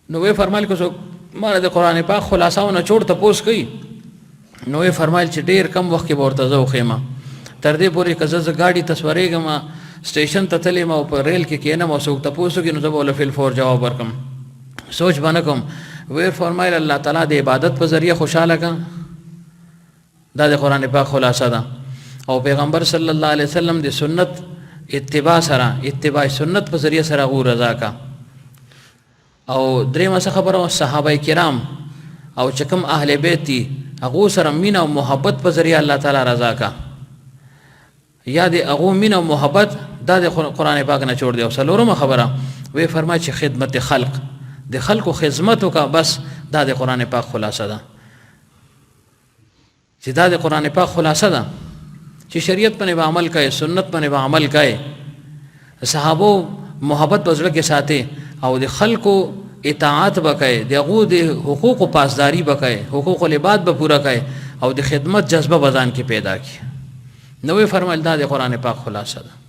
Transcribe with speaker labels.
Speaker 1: نو وی فرمایل کو مانه د قرآن پاک خلاصاونه چور تپوس کوي نو وی فرمایل چې ډیر کم وخت کې ورته زو خېما تر دې پورې که زه ګاډي تصویرېږم سټیشن ته تللی ما په ریل کې کېنم او څوک تپوس وکړي نو زه به ورله فل فور جواب ورکړم سوچ به نه کوم وی فرمایل الله تعالی د عبادت په ذریعه خوشحاله کا دا د قرآن پاک خلاصه ده او پیغمبر صلی الله علیه وسلم د سنت اتباع سره اتباع سنت په ذریعه سره غو رضا کا او درېمه څه خبره صحابه کرام او چې کوم اهل بیت دي هغو سره مینه او محبت په ذریعه الله تعالی رضا کا یا د هغو مینه او محبت دا د قرآن پاک نه جوړ دی او څلورمه خبره وی فرمایي چې خدمت خلق د خلقو خدمت وکړه بس دا د قرآن پاک خلاصه ده چې دا د قرآن پاک خلاصه ده چې شریعت باندې عمل کوي سنت باندې عمل کوي صحابو محبت په زړه کې ساتي او د خلقو اطاعت وکړي دغه د حقوق پاسداری وکړي حقوق العباد به پورا کړي او د خدمت جذبه بزان کې پیدا کړي نو فرمایل دا د قرآن پاک خلاصه ده